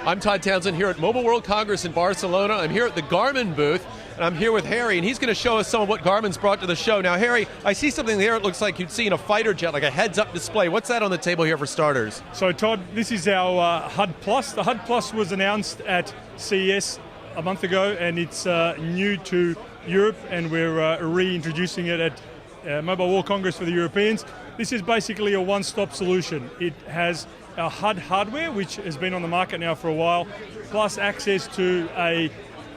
I'm Todd Townsend here at Mobile World Congress in Barcelona. I'm here at the Garmin booth, and I'm here with Harry, and he's going to show us some of what Garmin's brought to the show. Now, Harry, I see something there it looks like you'd see in a fighter jet, like a heads-up display. What's that on the table here for starters? So, Todd, this is our HUD Plus. The HUD Plus was announced at CES a month ago, and it's new to Europe, and we're reintroducing it at Mobile World Congress for the Europeans. This is basically a one-stop solution. It has our HUD hardware, which has been on the market now for a while, plus access to a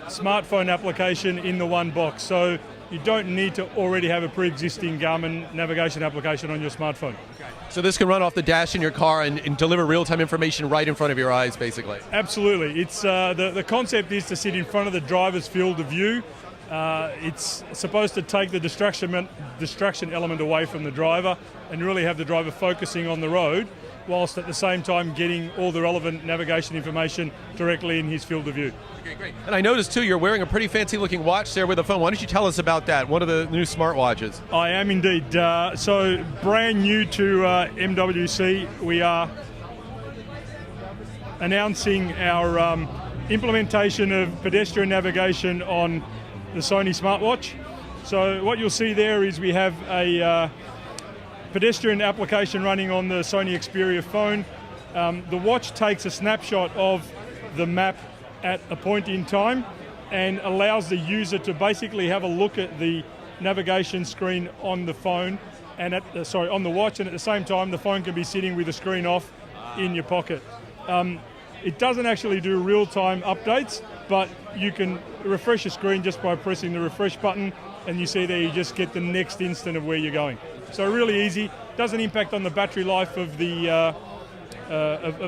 smartphone application in the one box. So you don't need to already have a pre-existing Garmin navigation application on your smartphone. So this can run off the dash in your car and deliver real-time information right in front of your eyes, basically. Absolutely. It's the concept is to sit in front of the driver's field of view. It's supposed to take the distraction element away from the driver and really have the driver focusing on the road, whilst at the same time getting all the relevant navigation information directly in his field of view. Okay, great. And I noticed too, you're wearing a pretty fancy looking watch there with a phone. Why don't you tell us about that, one of the new smartwatches? I am indeed. So brand new to MWC, we are announcing our implementation of pedestrian navigation on the Sony smartwatch. So what you'll see there is we have a pedestrian application running on the Sony Xperia phone. The watch takes a snapshot of the map at a point in time and allows the user to basically have a look at the navigation screen on the phone and on the watch, and at the same time the phone can be sitting with the screen off in your pocket. It doesn't actually do real-time updates, but you can refresh your screen just by pressing the refresh button, and you see there you just get the next instant of where you're going. So really easy, doesn't impact on the battery life of the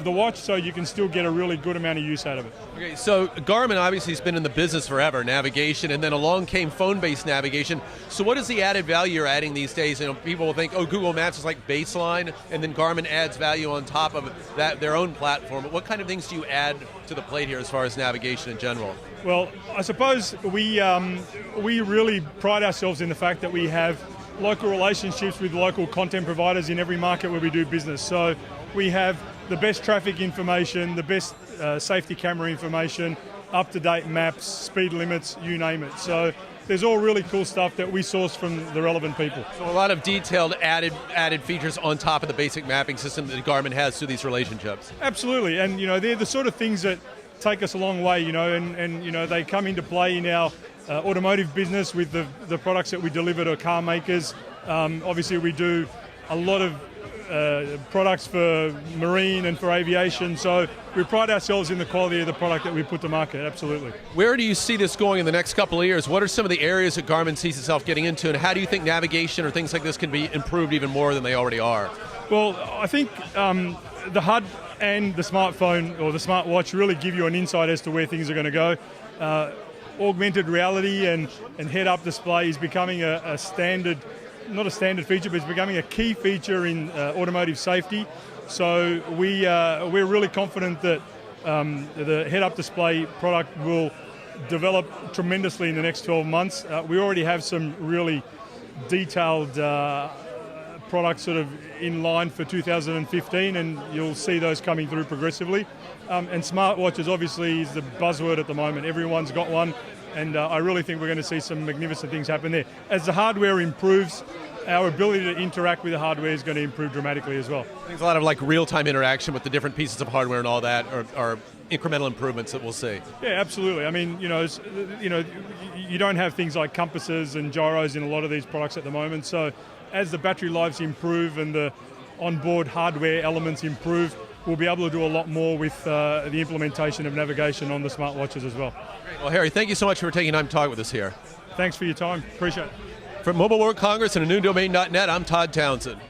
watch, so you can still get a really good amount of use out of it. Okay, so Garmin obviously has been in the business forever, navigation, and then along came phone-based navigation. So what is the added value you're adding these days? You know, people will think, oh, Google Maps is like baseline, and then Garmin adds value on top of that, their own platform. But what kind of things do you add to the plate here as far as navigation in general? Well, I suppose we really pride ourselves in the fact that we have local relationships with local content providers in every market where we do business. So we have the best traffic information, the best safety camera information, up-to-date maps, speed limits, you name it. So there's all really cool stuff that we source from the relevant people. So a lot of detailed added features on top of the basic mapping system that Garmin has through these relationships. Absolutely, and you know, they're the sort of things that take us a long way, you know, and you know, they come into play in our automotive business with the products that we deliver to car makers. Obviously we do a lot of products for marine and for aviation, so we pride ourselves in the quality of the product that we put to market, absolutely. Where do you see this going in the next couple of years? What are some of the areas that Garmin sees itself getting into, and how do you think navigation or things like this can be improved even more than they already are? Well, I think the HUD and the smartphone or the smartwatch really give you an insight as to where things are going to go. Augmented reality and head-up display is becoming a standard, not a standard feature, but it's becoming a key feature in automotive safety. So we're really confident that the head-up display product will develop tremendously in the next 12 months. We already have some really detailed products sort of in line for 2015, and you'll see those coming through progressively. And smartwatches obviously is the buzzword at the moment. Everyone's got one, and I really think we're going to see some magnificent things happen there. As the hardware improves, our ability to interact with the hardware is going to improve dramatically as well. There's a lot of like real-time interaction with the different pieces of hardware and all that are incremental improvements that we'll see. Yeah, absolutely. I mean, you know, you don't have things like compasses and gyros in a lot of these products at the moment, so as the battery lives improve and the onboard hardware elements improve, we'll be able to do a lot more with the implementation of navigation on the smartwatches as well. Great. Well, Harry, thank you so much for taking time to talk with us here. Thanks for your time. Appreciate it. From Mobile World Congress and a new domain.net, I'm Todd Townsend.